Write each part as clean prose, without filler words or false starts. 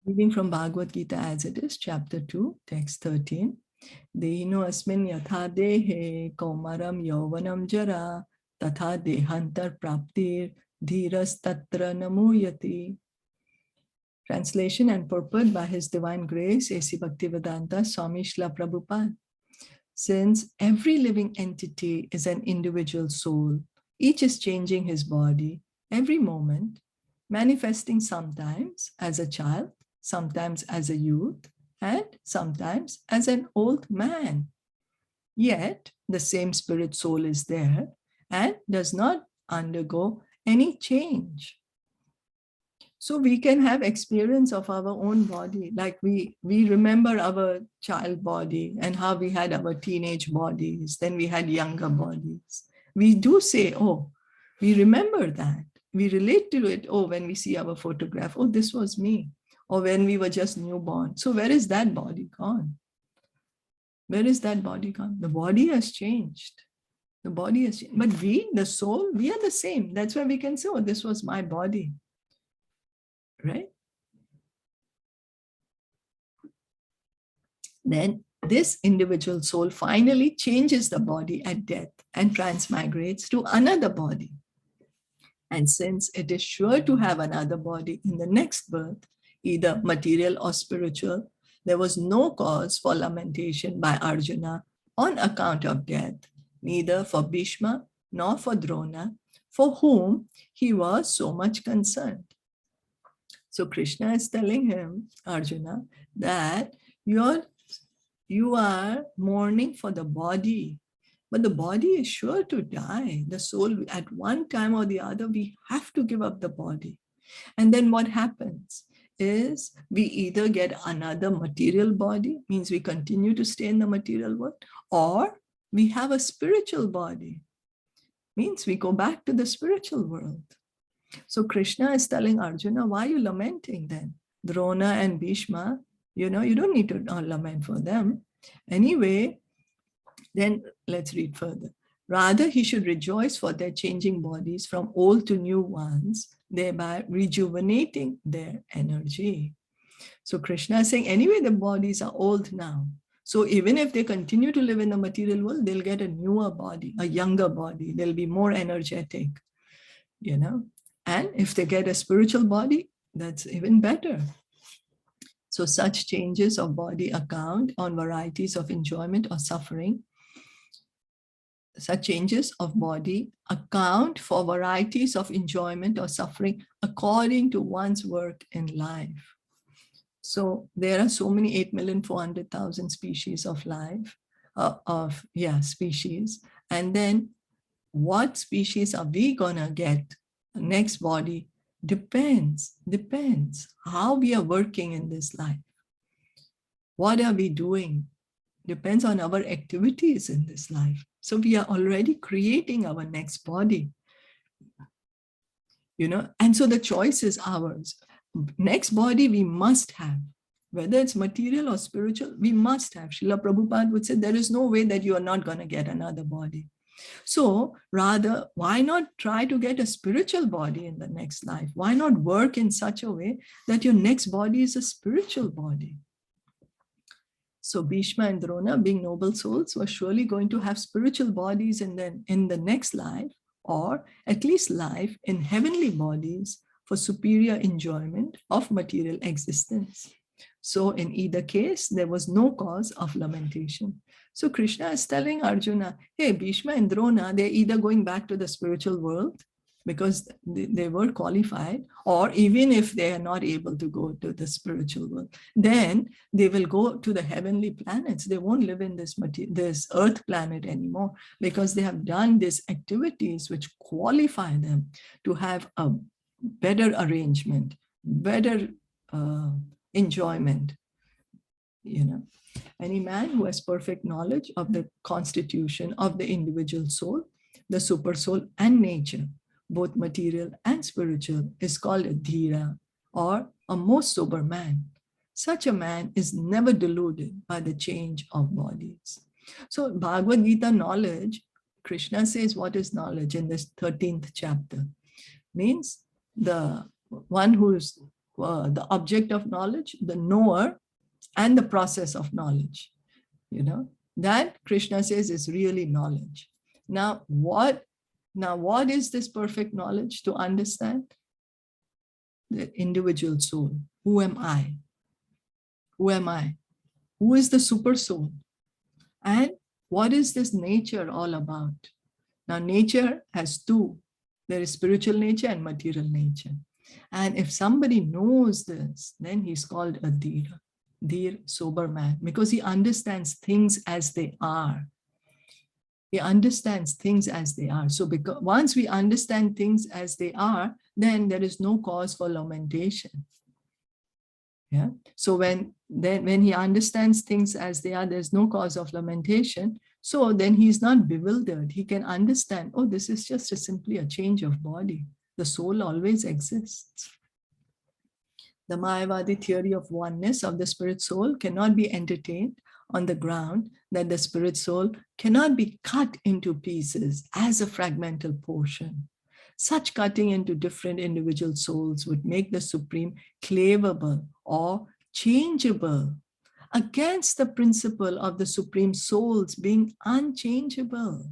Reading from Bhagavad Gita as it is, chapter 2, text 13. Dehino asmin yatha dehe kaumaram yauvanam jara tatha dehantar praptir dhiras tatra namuyati. Translation and purport by His Divine Grace, A.C. Bhaktivedanta Swami Srila Prabhupada. Since every living entity is an individual soul, each is changing his body every moment, manifesting sometimes as a child, sometimes as a youth, and sometimes as an old man. Yet the same spirit soul is there and does not undergo any change. So we can have experience of our own body, like we remember our child body and how we had our teenage bodies, then we had younger bodies. We do say, oh, we remember that. We relate to it, oh, when we see our photograph, oh, this was me. Or when we were just newborn. So where is that body gone? Where is that body gone? The body has changed. The body has changed. But we, the soul, we are the same. That's why we can say, oh, this was my body. Right? Then this individual soul finally changes the body at death and transmigrates to another body. And since it is sure to have another body in the next birth, either material or spiritual, there was no cause for lamentation by Arjuna on account of death, neither for Bhishma nor for Drona, for whom he was so much concerned. So Krishna is telling him, Arjuna, that you are mourning for the body, but the body is sure to die. The soul, at one time or the other, we have to give up the body. And then what happens is we either get another material body, means we continue to stay in the material world, or we have a spiritual body, means we go back to the spiritual world. So Krishna is telling Arjuna, why are you lamenting then? Drona and Bhishma, you don't need to lament for them. Anyway, then let's read further. Rather, he should rejoice for their changing bodies from old to new ones, thereby rejuvenating their energy. So Krishna is saying, anyway, the bodies are old now. So even if they continue to live in the material world, they'll get a newer body, a younger body. They'll be more energetic, And if they get a spiritual body, that's even better. So such changes of body account on varieties of enjoyment or suffering. Such changes of body account for varieties of enjoyment or suffering according to one's work in life. So there are so many 8,400,000 species of life, species. And then what species are we gonna get? Next body depends how we are working in this life. What are we doing? Depends on our activities in this life. So we are already creating our next body, and so the choice is ours. Next body we must have, whether it's material or spiritual, we must have. Srila Prabhupada would say there is no way that you are not going to get another body. So rather, why not try to get a spiritual body in the next life? Why not work in such a way that your next body is a spiritual body? So Bhishma and Drona, being noble souls, were surely going to have spiritual bodies in the next life, or at least life in heavenly bodies for superior enjoyment of material existence. So in either case, there was no cause of lamentation. So Krishna is telling Arjuna, hey, Bhishma and Drona, they're either going back to the spiritual world because they were qualified, or even if they are not able to go to the spiritual world, then they will go to the heavenly planets. They won't live in this earth planet anymore because they have done these activities which qualify them to have a better arrangement, better enjoyment. Any man who has perfect knowledge of the constitution of the individual soul, the super soul and nature, both material and spiritual, is called a dhira, or a most sober man. Such a man is never deluded by the change of bodies. So Bhagavad Gita knowledge, Krishna says what is knowledge in this 13th chapter, means the one who's the object of knowledge, the knower, and the process of knowledge. That Krishna says is really knowledge. Now what is this perfect knowledge to understand? The individual soul. Who am I? Who am I? Who is the super soul? And what is this nature all about? Now, nature has two. There is spiritual nature and material nature. And if somebody knows this, then he's called a Dhir, sober man, because he understands things as they are. He understands things as they are. So because once we understand things as they are, then there is no cause for lamentation. Yeah. So when he understands things as they are, there's no cause of lamentation. So then he's not bewildered. He can understand, oh, this is just simply a change of body. The soul always exists. The Mayavadi theory of oneness of the spirit soul cannot be entertained on the ground that the spirit soul cannot be cut into pieces as a fragmental portion. Such cutting into different individual souls would make the Supreme cleavable or changeable against the principle of the Supreme souls being unchangeable.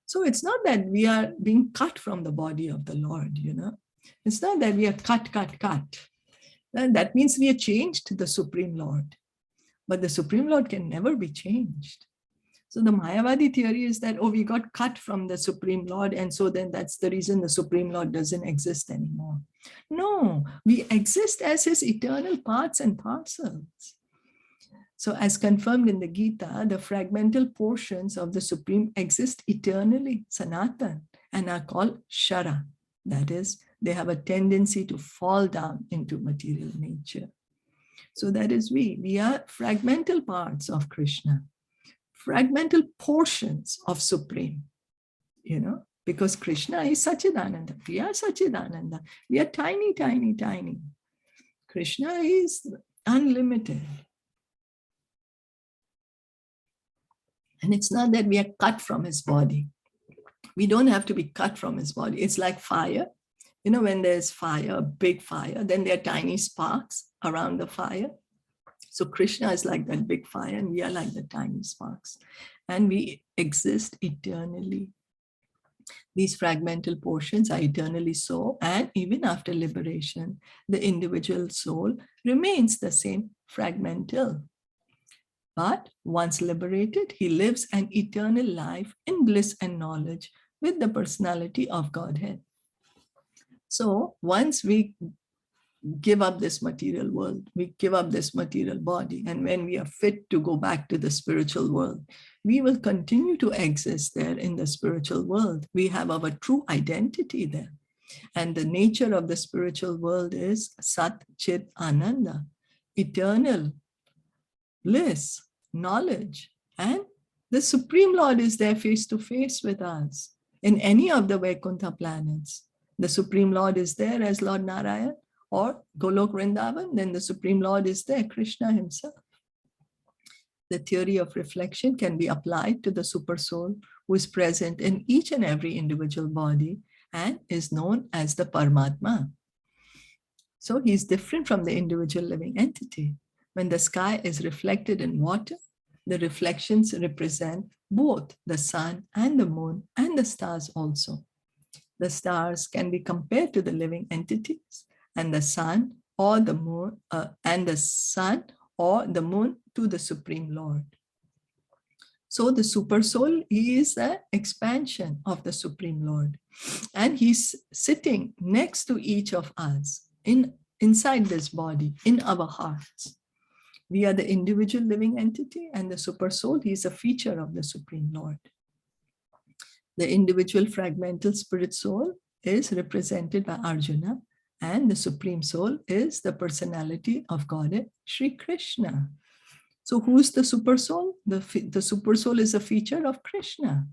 So it's not that we are being cut from the body of the Lord, It's not that we are cut. That means we are changed to the Supreme Lord. But the Supreme Lord can never be changed. So the Mayavadi theory is that, we got cut from the Supreme Lord, and so then that's the reason the Supreme Lord doesn't exist anymore. No, we exist as his eternal parts and parcels. So as confirmed in the Gita, the fragmental portions of the Supreme exist eternally, Sanatan, and are called Shara. That is, they have a tendency to fall down into material nature. So that is we are fragmental parts of Krishna. Fragmental portions of Supreme, because Krishna is Sachidananda. We are Sachidananda. We are tiny, tiny, tiny. Krishna is unlimited. And it's not that we are cut from his body. We don't have to be cut from his body. It's like fire. When there's fire, a big fire, then there are tiny sparks around the fire. So Krishna is like that big fire, and we are like the tiny sparks. And we exist eternally. These fragmental portions are eternally so, and even after liberation, the individual soul remains the same fragmental. But once liberated, he lives an eternal life in bliss and knowledge with the personality of Godhead. So once we give up this material world, we give up this material body, and when we are fit to go back to the spiritual world, we will continue to exist there in the spiritual world. We have our true identity there. And the nature of the spiritual world is Sat Chit Ananda, eternal bliss, knowledge. And the Supreme Lord is there face to face with us in any of the Vaikuntha planets. The Supreme Lord is there as Lord Narayan, or Golok Vrindavan, then the Supreme Lord is there, Krishna himself. The theory of reflection can be applied to the super soul who is present in each and every individual body and is known as the Paramatma. So he's different from the individual living entity. When the sky is reflected in water, the reflections represent both the sun and the moon and the stars also. The stars can be compared to the living entities, and the sun or the moon to the Supreme Lord. So the super soul is an expansion of the Supreme Lord, and he's sitting next to each of us inside this body, in our hearts. We are the individual living entity, and the super soul, he is a feature of the Supreme Lord. The individual fragmental spirit soul is represented by Arjuna, and the Supreme Soul is the personality of Godhead, Sri Krishna. So who's the Super Soul? The Super Soul is a feature of Krishna.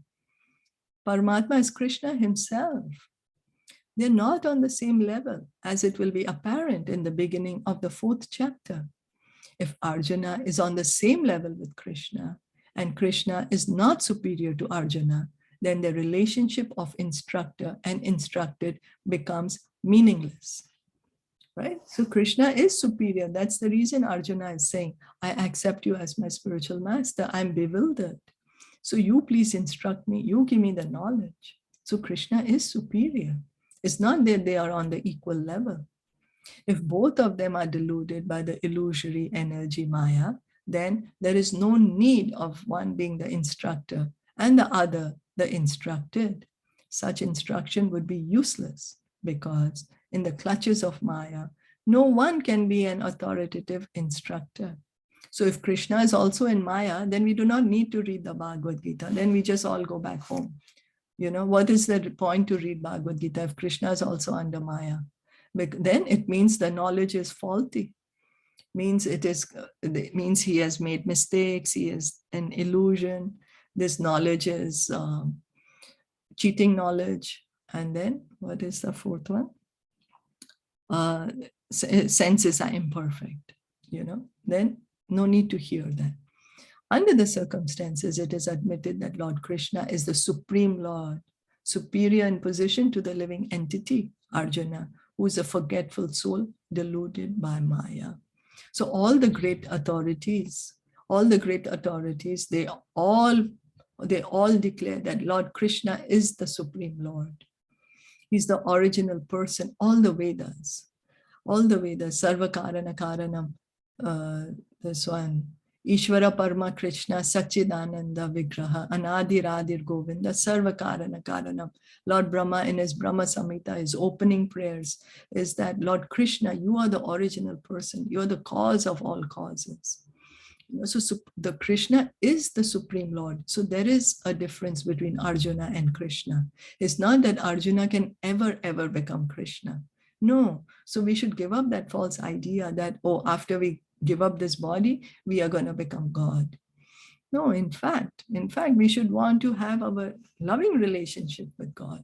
Paramatma is Krishna himself. They're not on the same level, as it will be apparent in the beginning of the 4th chapter. If Arjuna is on the same level with Krishna, and Krishna is not superior to Arjuna, then the relationship of instructor and instructed becomes meaningless. right? So Krishna is superior. That's the reason Arjuna is saying, I accept you as my spiritual master. I'm bewildered. So you please instruct me. You give me the knowledge. So Krishna is superior. It's not that they are on the equal level. If both of them are deluded by the illusory energy Maya, then there is no need of one being the instructor and the other the instructed. Such instruction would be useless because in the clutches of Maya, no one can be an authoritative instructor. So if Krishna is also in Maya, then we do not need to read the Bhagavad Gita. Then we just all go back home. You know, what is the point to read Bhagavad Gita if Krishna is also under Maya? Then it means the knowledge is faulty. It means he has made mistakes. He is an illusion. This knowledge is cheating knowledge. And then what is the fourth one? Senses are imperfect. You know, then no need to hear that. Under the circumstances, it is admitted that Lord Krishna is the Supreme Lord, superior in position to the living entity, Arjuna, who is a forgetful soul deluded by Maya. So all the great authorities, they all declare that Lord Krishna is the Supreme Lord. He's the original person, all the Vedas, Sarva Karana Karanam, this one, Ishvara Parma Krishna Sachidananda Vigraha Anadi Radir Govinda Sarva Karana Karanam. Lord Brahma in his Brahma Samhita, his opening prayers is that Lord Krishna, you are the original person. You are the cause of all causes. So the Krishna is the Supreme Lord. So there is a difference between Arjuna and Krishna. It's not that Arjuna can ever become Krishna. No. So we should give up that false idea that, oh, after we give up this body, we are going to become God. No, in fact, we should want to have our loving relationship with God.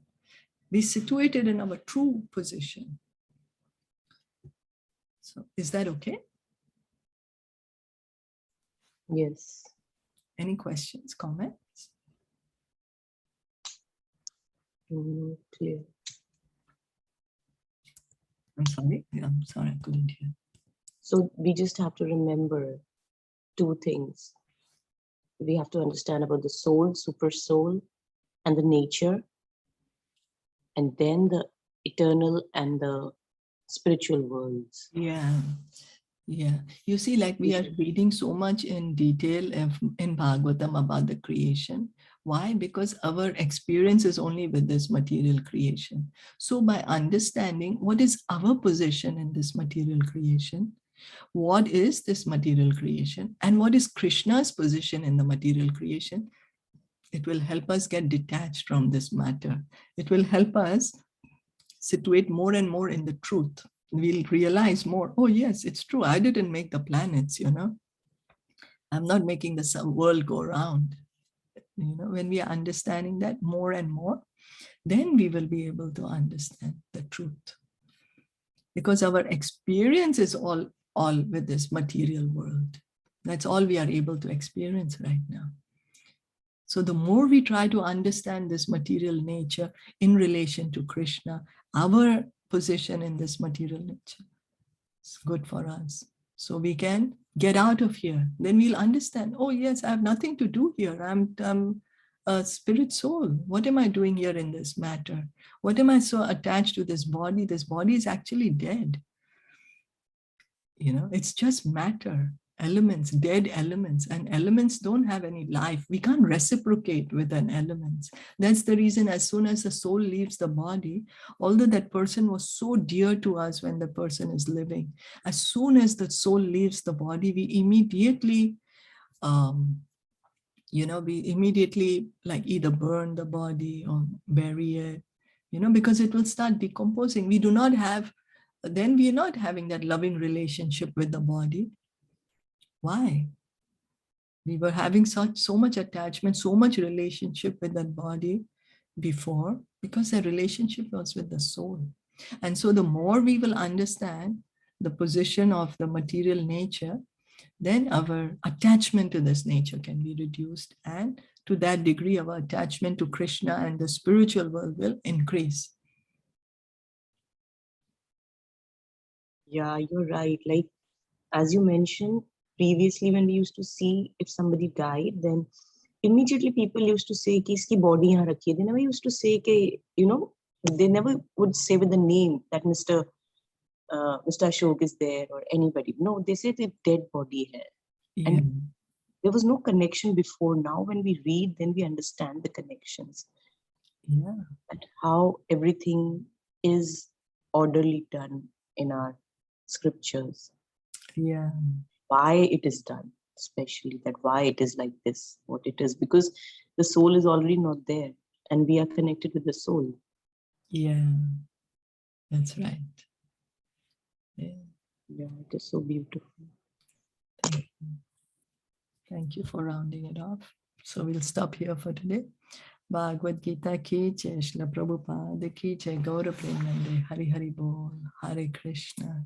Be situated in our true position. So is that okay? Yes. Any questions, comments? Clear. I'm sorry, I couldn't hear. So we just have to remember two things. We have to understand about the soul, super soul, and the nature, and then the eternal and the spiritual worlds. Yeah. You see, like we are reading so much in detail in Bhagavatam about the creation. Why? Because our experience is only with this material creation. So by understanding what is our position in this material creation, what is this material creation, and what is Krishna's position in the material creation, it will help us get detached from this matter. It will help us situate more and more in the truth. We'll realize more, oh yes, it's true, I didn't make the planets, I'm not making the world go around. When we are understanding that more and more, then we will be able to understand the truth. Because our experience is all with this material world. That's all we are able to experience right now. So the more we try to understand this material nature in relation to Krishna, our position in this material nature, it's good for us. So we can get out of here. Then we'll understand, oh yes, I have nothing to do here. I'm a spirit soul. What am I doing here in this matter? What am I so attached to this body? This body is actually dead. It's just matter. Elements, dead elements, and elements don't have any life. We can't reciprocate with an element. That's the reason as soon as the soul leaves the body, although that person was so dear to us when the person is living, as soon as the soul leaves the body, we immediately like either burn the body or bury it, because it will start decomposing. We are not having that loving relationship with the body. Why? We were having so much attachment, so much relationship with that body before, because the relationship was with the soul. And so the more we will understand the position of the material nature, then our attachment to this nature can be reduced. And to that degree, our attachment to Krishna and the spiritual world will increase. Yeah, you're right. Like, as you mentioned previously, when we used to see if somebody died, then immediately people used to say कि इसकी body यहाँ रखी है. They never used to say कि, they never would say with the name that Mr. Ashok is there or anybody. No, they said the dead body hai. Yeah. And there was no connection before. Now when we read, then we understand the connections. Yeah. And how everything is orderly done in our scriptures. Yeah. Why it is done, especially that why it is like this, what it is, because the soul is already not there and we are connected with the soul. Yeah. That's right. Yeah. Yeah, it is so beautiful. Thank you. Thank you for rounding it off. So we'll stop here for today. Bhagavad Gita ki jai, Srila Prabhupada ki jai, Gaura Premanande, Hari Hari Bol, Hare Krishna.